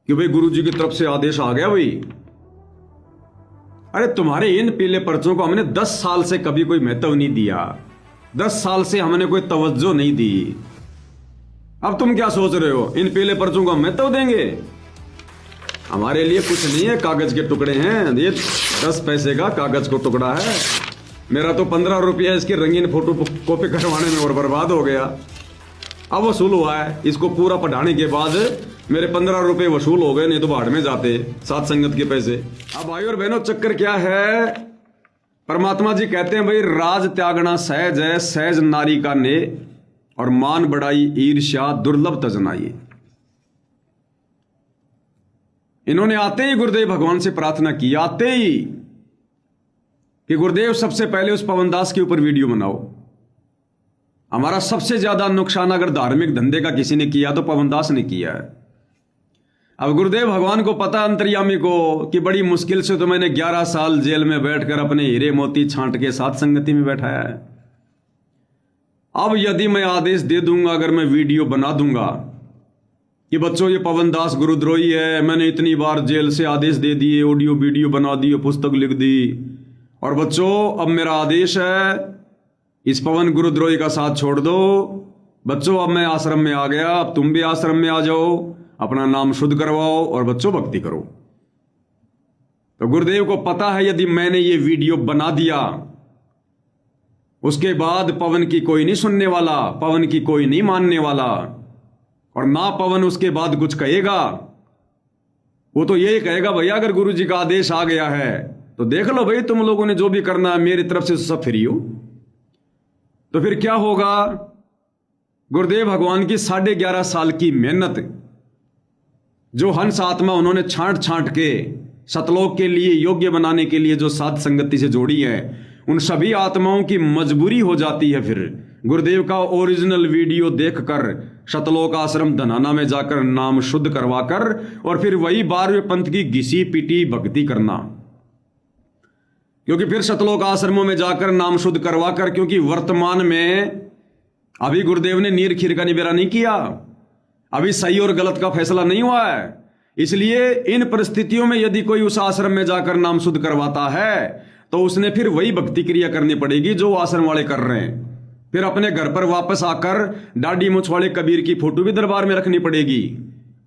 कि भाई गुरु जी की तरफ से आदेश आ गया भाई। अरे तुम्हारे इन पीले पर्चों को हमने 10 साल से कभी कोई महत्व नहीं दिया, 10 साल से हमने कोई तवज्जो नहीं दी। अब तुम क्या सोच रहे हो इन पीले पर्चों को हम महत्व देंगे? हमारे लिए कुछ नहीं है, कागज के टुकड़े हैं, ये 10 पैसे का कागज को टुकड़ा है। मेरा तो 15 रुपया इसकी रंगीन फोटो कॉपी करवाने में और बर्बाद हो गया। अब वसूल हुआ है, इसको पूरा पढ़ाने के बाद मेरे 15 रुपए वसूल हो गए, नहीं तो भाड़ में जाते सात संगत के पैसे। अब भाई और बहनों चक्कर क्या है, परमात्मा जी कहते हैं भाई राज त्यागना सहज है, सहज नारी का ने, और मान बढ़ाई ईर्ष्या दुर्लभ तजनाई। इन्होंने आते ही गुरुदेव भगवान से प्रार्थना की, आते ही कि गुरुदेव सबसे पहले उस पवनदास के ऊपर वीडियो बनाओ। हमारा सबसे ज्यादा नुकसान अगर धार्मिक धंधे का किसी ने किया तो पवनदास ने किया है। अब गुरुदेव भगवान को पता, अंतर्यामी को, कि बड़ी मुश्किल से तो मैंने 11 साल जेल में बैठकर अपने हीरे मोती छांट के साथ संगति में बैठाया है। अब यदि मैं आदेश दे दूंगा, अगर मैं वीडियो बना दूंगा कि बच्चों ये पवनदास गुरुद्रोही है, मैंने इतनी बार जेल से आदेश दे दिए, ऑडियो वीडियो बना दिए, पुस्तक लिख दी, और बच्चों अब मेरा आदेश है इस पवन गुरुद्रोही का साथ छोड़ दो। बच्चों अब मैं आश्रम में आ गया, अब तुम भी आश्रम में आ जाओ, अपना नाम शुद्ध करवाओ और बच्चों भक्ति करो। तो गुरुदेव को पता है यदि मैंने ये वीडियो बना दिया, उसके बाद पवन की कोई नहीं सुनने वाला, पवन की कोई नहीं मानने वाला, और ना पवन उसके बाद कुछ कहेगा। वो तो यही कहेगा भैया अगर गुरु जी का आदेश आ गया है तो देख लो भाई, तुम लोगों ने जो भी करना है मेरी तरफ से सब फ्री हो। तो फिर क्या होगा? गुरुदेव भगवान की 11.5 साल की मेहनत, जो हंस आत्मा उन्होंने छांट छांट के सतलोक के लिए योग्य बनाने के लिए जो साध संगति से जोड़ी है, उन सभी आत्माओं की मजबूरी हो जाती है फिर गुरुदेव का ओरिजिनल वीडियो देखकर सतलोक आश्रम धनाना में जाकर नाम शुद्ध करवाकर और फिर वही 12वें पंथ की घिसी पिटी भक्ति करना। क्योंकि फिर सतलोक आश्रमों में जाकर नाम शुद्ध करवाकर, क्योंकि वर्तमान में अभी गुरुदेव ने नीर खीर का निबेरा नहीं किया, अभी सही और गलत का फैसला नहीं हुआ है। इसलिए इन परिस्थितियों में यदि कोई उस आश्रम में जाकर नाम शुद्ध करवाता है तो उसने फिर वही भक्ति क्रिया करनी पड़ेगी जो आश्रम वाले कर रहे हैं। फिर अपने घर पर वापस आकर दाढ़ी मूछ वाले कबीर की फोटो भी दरबार में रखनी पड़ेगी,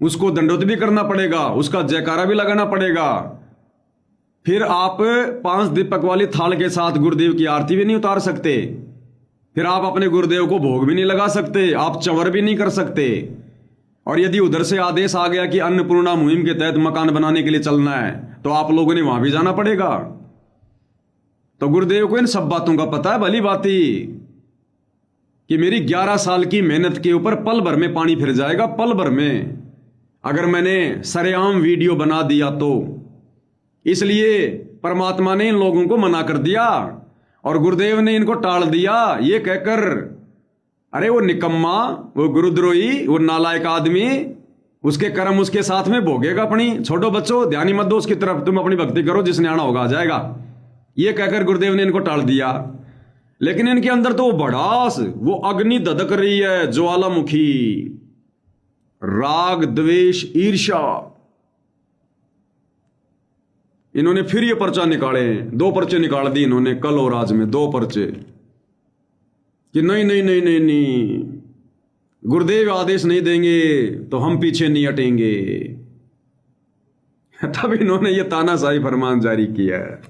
उसको दंडोत भी करना पड़ेगा, उसका जयकारा भी लगाना पड़ेगा। फिर आप 5 दीपक वाली थाल के साथ गुरुदेव की आरती भी नहीं उतार सकते, फिर आप अपने गुरुदेव को भोग भी नहीं लगा सकते, आप चंवर भी नहीं कर सकते। और यदि उधर से आदेश आ गया कि अन्नपूर्णा मुहिम के तहत मकान बनाने के लिए चलना है तो आप लोगों ने वहां भी जाना पड़ेगा। तो गुरुदेव को इन सब बातों का पता है भली बाती कि मेरी 11 साल की मेहनत के ऊपर पल भर में पानी फिर जाएगा, पल भर में, अगर मैंने सरेआम वीडियो बना दिया तो। इसलिए परमात्मा ने इन लोगों को मना कर दिया और गुरुदेव ने इनको टाल दिया ये कहकर, अरे वो निकम्मा, वो गुरुद्रोही, वो नालायक आदमी, उसके कर्म उसके साथ में भोगेगा अपनी। छोड़ो बच्चों, ध्यान ही मत दो उसकी तरफ, तुम अपनी भक्ति करो, जिसने आना होगा आ जाएगा, ये कहकर गुरुदेव ने इनको टाल दिया। लेकिन इनके अंदर तो वो भड़ास, वो अग्नि धधक रही है, ज्वालामुखी, राग द्वेष ईर्ष्या। इन्होंने फिर ये पर्चा निकाले, 2 पर्चे निकाल दिए इन्होंने कल और आज में, 2 पर्चे कि नहीं नहीं नहीं नहीं नहीं, गुरुदेव आदेश नहीं देंगे तो हम पीछे नहीं हटेंगे। तब इन्होंने ये तानाशाही फरमान जारी किया है।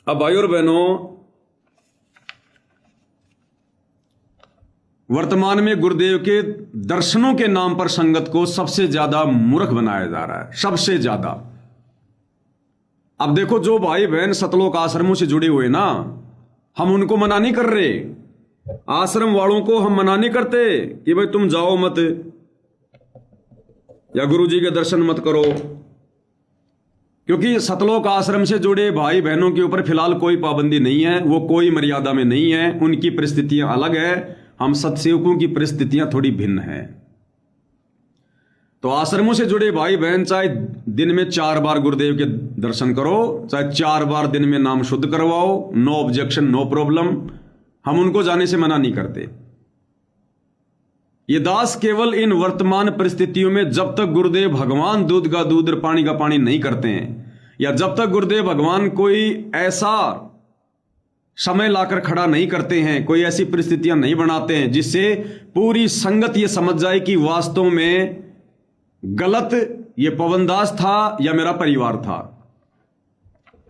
अब भाई और बहनों, वर्तमान में गुरुदेव के दर्शनों के नाम पर संगत को सबसे ज्यादा मूर्ख बनाया जा रहा है, सबसे ज्यादा। अब देखो, जो भाई बहन सतलोक आश्रमों से जुड़े हुए ना, हम उनको मना नहीं कर रहे, आश्रम वालों को हम मना नहीं करते कि भाई तुम जाओ मत या गुरु जी के दर्शन मत करो, क्योंकि सतलोक आश्रम से जुड़े भाई बहनों के ऊपर फिलहाल कोई पाबंदी नहीं है, वो कोई मर्यादा में नहीं है, उनकी परिस्थितियां अलग है, हम सत्सेवकों की परिस्थितियां थोड़ी भिन्न है। तो आश्रमों से जुड़े भाई बहन चाहे दिन में 4 बार गुरुदेव के दर्शन करो, चाहे 4 बार दिन में नाम शुद्ध करवाओ, नो ऑब्जेक्शन नो प्रॉब्लम, हम उनको जाने से मना नहीं करते। ये दास केवल इन वर्तमान परिस्थितियों में जब तक गुरुदेव भगवान दूध का दूध और पानी का पानी नहीं करते हैं, या जब तक गुरुदेव भगवान कोई ऐसा समय लाकर खड़ा नहीं करते हैं, कोई ऐसी परिस्थितियां नहीं बनाते हैं जिससे पूरी संगत ये समझ जाए कि वास्तव में गलत ये पवनदास था या मेरा परिवार था,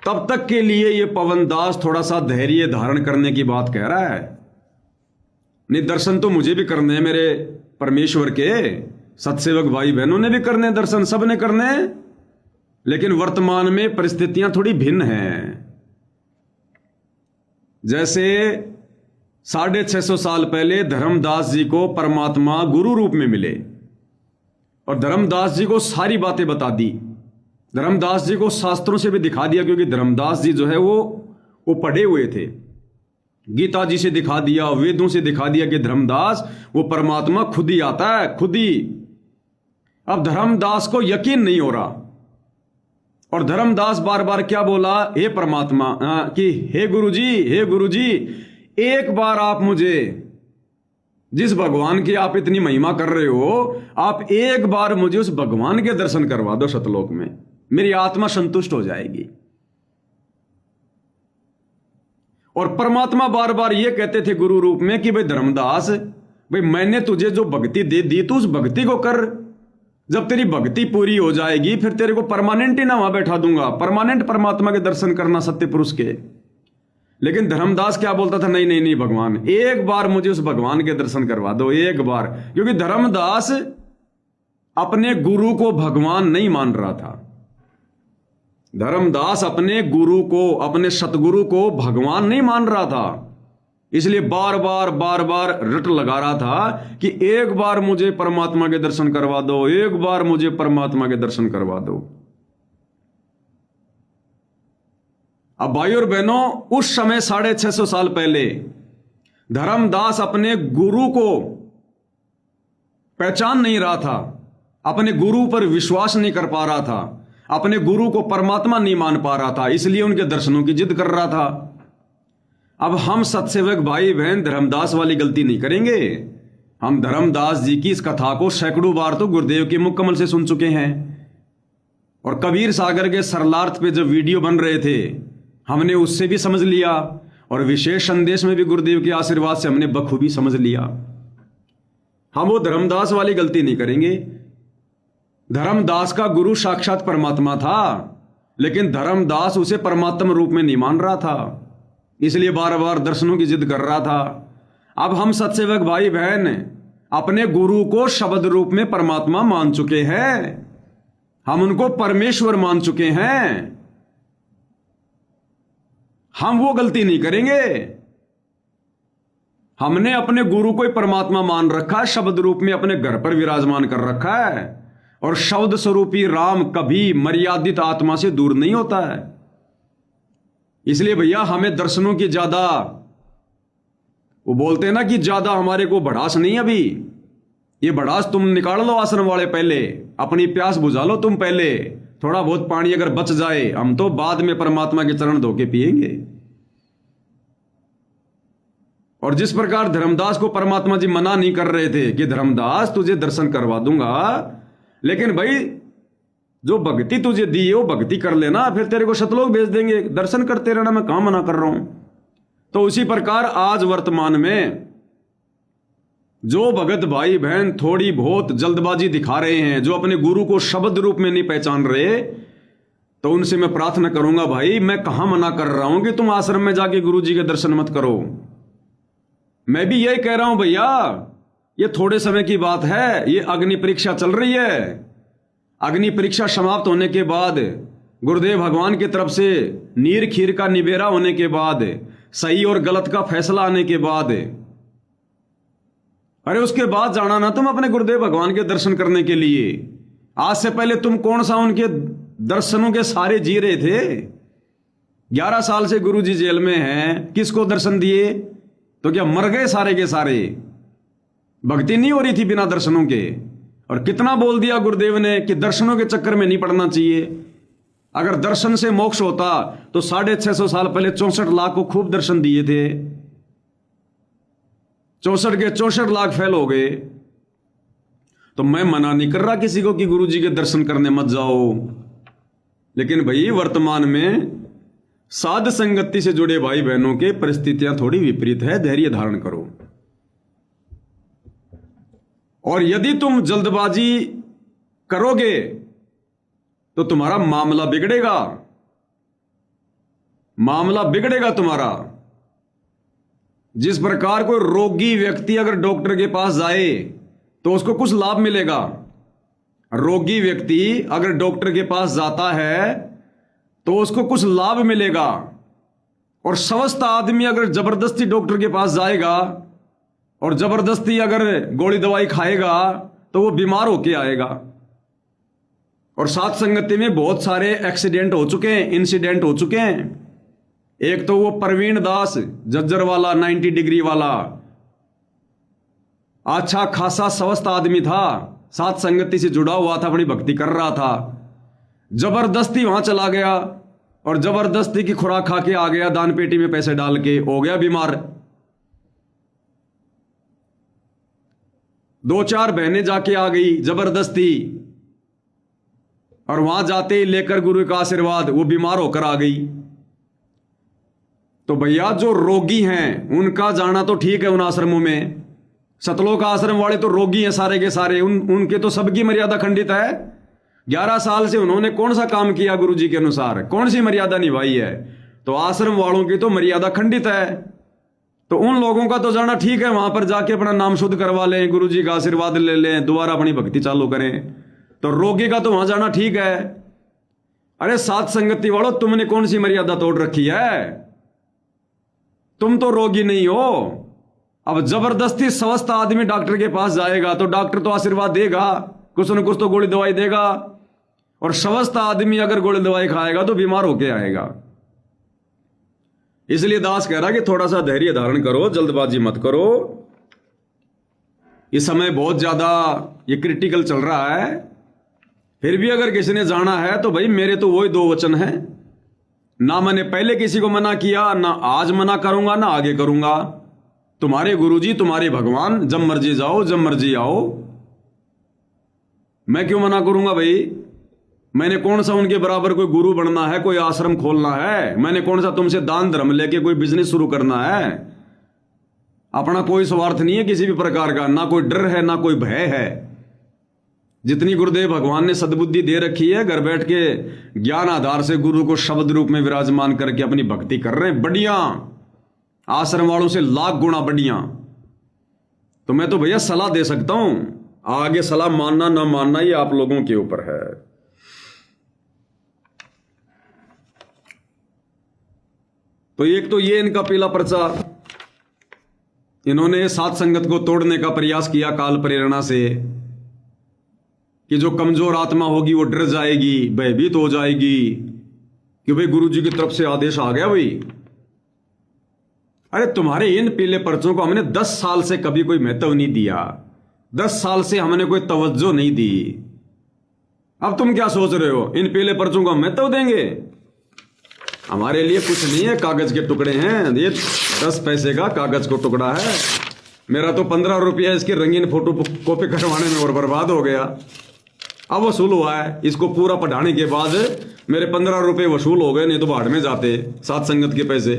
तब तक के लिए ये पवनदास थोड़ा सा धैर्य धारण करने की बात कह रहा है। नहीं, दर्शन तो मुझे भी करने हैं मेरे परमेश्वर के, सत्सेवक भाई बहनों ने भी करने, दर्शन सब ने करने, लेकिन वर्तमान में परिस्थितियां थोड़ी भिन्न हैं। जैसे 650 साल पहले धर्मदास जी को परमात्मा गुरु रूप में मिले और धर्मदास जी को सारी बातें बता दी, धर्मदास जी को शास्त्रों से भी दिखा दिया, क्योंकि धर्मदास जी जो है वो पढ़े हुए थे, गीता जी से दिखा दिया, वेदों से दिखा दिया कि धर्मदास वो परमात्मा खुद ही आता है, खुद ही। अब धर्मदास को यकीन नहीं हो रहा और धर्मदास बार बार क्या बोला, हे परमात्मा कि हे गुरुजी, एक बार आप मुझे, जिस भगवान की आप इतनी महिमा कर रहे हो, आप एक बार मुझे उस भगवान के दर्शन करवा दो सतलोक में, मेरी आत्मा संतुष्ट हो जाएगी। और परमात्मा बार बार ये कहते थे गुरु रूप में कि भाई धर्मदास, भाई मैंने तुझे जो भक्ति दे दी तू उस भक्ति को कर, जब तेरी भक्ति पूरी हो जाएगी फिर तेरे को परमानेंट ही ना वहां बैठा दूंगा, परमानेंट परमात्मा के दर्शन करना सत्य पुरुष के। लेकिन धर्मदास क्या बोलता था, नहीं नहीं नहीं भगवान, एक बार मुझे उस भगवान के दर्शन करवा दो, एक बार। क्योंकि धर्मदास अपने गुरु को भगवान नहीं मान रहा था, धर्मदास अपने गुरु को, अपने सतगुरु को भगवान नहीं मान रहा था, इसलिए बार बार रट लगा रहा था कि एक बार मुझे परमात्मा के दर्शन करवा दो, एक बार मुझे परमात्मा के दर्शन करवा दो। अब भाई और बहनों, उस समय 650 साल पहले धर्मदास अपने गुरु को पहचान नहीं रहा था, अपने गुरु पर विश्वास नहीं कर पा रहा था, अपने गुरु को परमात्मा नहीं मान पा रहा था, इसलिए उनके दर्शनों की जिद कर रहा था। अब हम सत्सेवक भाई बहन धर्मदास वाली गलती नहीं करेंगे। हम धर्मदास जी की इस कथा को सैकड़ों बार तो गुरुदेव के मुख कमल से सुन चुके हैं, और कबीर सागर के सरलार्थ पे जब वीडियो बन रहे थे हमने उससे भी समझ लिया, और विशेष संदेश में भी गुरुदेव के आशीर्वाद से हमने बखूबी समझ लिया। हम वो धर्मदास वाली गलती नहीं करेंगे। धर्मदास का गुरु साक्षात परमात्मा था, लेकिन धर्मदास उसे परमात्मा रूप में नहीं मान रहा था, इसलिए बार बार दर्शनों की जिद कर रहा था। अब हम सत्सेवक भाई बहन अपने गुरु को शब्द रूप में परमात्मा मान चुके हैं, हम उनको परमेश्वर मान चुके हैं, हम वो गलती नहीं करेंगे। हमने अपने गुरु को ही परमात्मा मान रखा है, शब्द रूप में अपने घर पर विराजमान कर रखा है, और शब्द स्वरूपी राम कभी मर्यादित आत्मा से दूर नहीं होता है। इसलिए भैया हमें दर्शनों की ज्यादा, वो बोलते हैं ना कि ज्यादा हमारे को भड़ास नहीं। अभी ये भड़ास तुम निकाल लो आश्रम वाले, पहले अपनी प्यास बुझा लो तुम, पहले थोड़ा बहुत पानी अगर बच जाए हम तो बाद में परमात्मा के चरण धो के पिएंगे। और जिस प्रकार धर्मदास को परमात्मा जी मना नहीं कर रहे थे कि धर्मदास तुझे दर्शन करवा दूंगा, लेकिन भाई जो भक्ति तुझे दी है वो भक्ति कर लेना, फिर तेरे को सतलोक भेज देंगे, दर्शन करते रहना, मैं कहां मना कर रहा हूं। तो उसी प्रकार आज वर्तमान में जो भगत भाई बहन थोड़ी बहुत जल्दबाजी दिखा रहे हैं, जो अपने गुरु को शब्द रूप में नहीं पहचान रहे, तो उनसे मैं प्रार्थना करूंगा, भाई मैं कहां मना कर रहा हूं कि तुम आश्रम में जाके गुरु जी के दर्शन मत करो। मैं भी यही कह रहा हूं भैया, ये थोड़े समय की बात है, ये अग्नि परीक्षा चल रही है। अग्नि परीक्षा समाप्त होने के बाद, गुरुदेव भगवान की तरफ से नीर खीर का निबेरा होने के बाद, सही और गलत का फैसला आने के बाद, अरे उसके बाद जाना ना तुम अपने गुरुदेव भगवान के दर्शन करने के लिए। आज से पहले तुम कौन सा उनके दर्शनों के सारे जी रहे थे? 11 साल से गुरु जी जेल में हैं, किसको दर्शन दिए? तो क्या मर गए सारे के सारे? भक्ति नहीं हो रही थी बिना दर्शनों के। और कितना बोल दिया गुरुदेव ने कि दर्शनों के चक्कर में नहीं पड़ना चाहिए। अगर दर्शन से मोक्ष होता तो 650 साल पहले 64 लाख को खूब दर्शन दिए थे। 64 के 64 लाख फेल हो गए। तो मैं मना नहीं कर रहा किसी को कि गुरु जी के दर्शन करने मत जाओ, लेकिन भाई वर्तमान में साध संगति से जुड़े भाई बहनों के परिस्थितियां थोड़ी विपरीत है, धैर्य धारण करो। और यदि तुम जल्दबाजी करोगे तो तुम्हारा मामला बिगड़ेगा, मामला बिगड़ेगा तुम्हारा। जिस प्रकार कोई रोगी व्यक्ति अगर डॉक्टर के पास जाए तो उसको कुछ लाभ मिलेगा। रोगी व्यक्ति अगर डॉक्टर के पास जाता है तो उसको कुछ लाभ मिलेगा, और स्वस्थ आदमी अगर जबरदस्ती डॉक्टर के पास जाएगा और जबरदस्ती अगर गोली दवाई खाएगा तो वो बीमार होके आएगा। और साथ संगति में बहुत सारे एक्सीडेंट हो चुके हैं, इंसिडेंट हो चुके हैं। एक तो वो प्रवीण दास जज्जर वाला 90 डिग्री वाला, अच्छा खासा स्वस्थ आदमी था, साथ संगति से जुड़ा हुआ था, अपनी भक्ति कर रहा था, जबरदस्ती वहां चला गया और जबरदस्ती की खुराक खा के आ गया, दान पेटी में पैसे डाल के, हो गया बीमार। 2-4 बहनें जाके आ गई जबरदस्ती, और वहां जाते ही लेकर गुरु का आशीर्वाद वो बीमार होकर आ गई। तो भैया जो रोगी हैं उनका जाना तो ठीक है उन आश्रमों में, सतलोक आश्रम वाले तो रोगी हैं सारे के सारे, उनके तो सबकी मर्यादा खंडित है। 11 साल से उन्होंने कौन सा काम किया गुरु जी के अनुसार, कौन सी मर्यादा निभाई है? तो आश्रम वालों की तो मर्यादा खंडित है। तो उन लोगों का तो जाना ठीक है, वहां पर जाके अपना नाम शुद्ध करवा लें, गुरु जी का आशीर्वाद ले लें, दोबारा अपनी भक्ति चालू करें। तो रोगी का तो वहां जाना ठीक है। अरे साथ संगति वालों, तुमने कौन सी मर्यादा तोड़ रखी है? तुम तो रोगी नहीं हो। अब जबरदस्ती स्वस्थ आदमी डॉक्टर के पास जाएगा तो डॉक्टर तो आशीर्वाद देगा, कुछ न कुछ तो गोली दवाई देगा, और स्वस्थ आदमी अगर गोली दवाई खाएगा तो बीमार होके आएगा। इसलिए दास कह रहा कि थोड़ा सा धैर्य धारण करो, जल्दबाजी मत करो। इस समय बहुत ज्यादा ये क्रिटिकल चल रहा है। फिर भी अगर किसी ने जाना है तो भाई मेरे तो वही 2 वचन हैं, ना मैंने पहले किसी को मना किया, ना आज मना करूंगा, ना आगे करूंगा। तुम्हारे गुरुजी, तुम्हारे भगवान, जब मर्जी जाओ, जब मर्जी आओ। मैं क्यों मना करूंगा भाई? मैंने कौन सा उनके बराबर कोई गुरु बनना है, कोई आश्रम खोलना है? मैंने कौन सा तुमसे दान धर्म लेके कोई बिजनेस शुरू करना है? अपना कोई स्वार्थ नहीं है किसी भी प्रकार का, ना कोई डर है, ना कोई भय है। जितनी गुरुदेव भगवान ने सद्बुद्धि दे रखी है, घर बैठ के ज्ञान आधार से गुरु को शब्द रूप में विराजमान करके अपनी भक्ति कर रहे हैं, बढ़िया, आश्रम वालों से लाख गुना बढ़िया। तो मैं तो भैया सलाह दे सकता हूं, आगे सलाह मानना ना मानना ये आप लोगों के ऊपर है। तो एक तो ये इनका पहला पर्चा, इन्होंने साथ संगत को तोड़ने का प्रयास किया काल प्रेरणा से, कि जो कमजोर आत्मा होगी वो डर जाएगी, भयभीत हो जाएगी कि भाई गुरु जी की तरफ से आदेश आ गया भाई। अरे तुम्हारे इन पीले पर्चों को हमने 10 साल से कभी कोई महत्व नहीं दिया, 10 साल से हमने कोई तवज्जो नहीं दी। अब तुम क्या सोच रहे हो इन पीले पर्चों को हम महत्व देंगे? हमारे लिए कुछ नहीं है, कागज के टुकड़े हैं, ये 10 पैसे का कागज को टुकड़ा है। मेरा तो 15 रुपया इसकी रंगीन फोटो कॉपी करवाने में और बर्बाद हो गया। अब वसूल हुआ है, इसको पूरा पढ़ाने के बाद मेरे 15 रुपए वसूल हो गए, नहीं तो भाड़ में जाते साथ संगत के पैसे।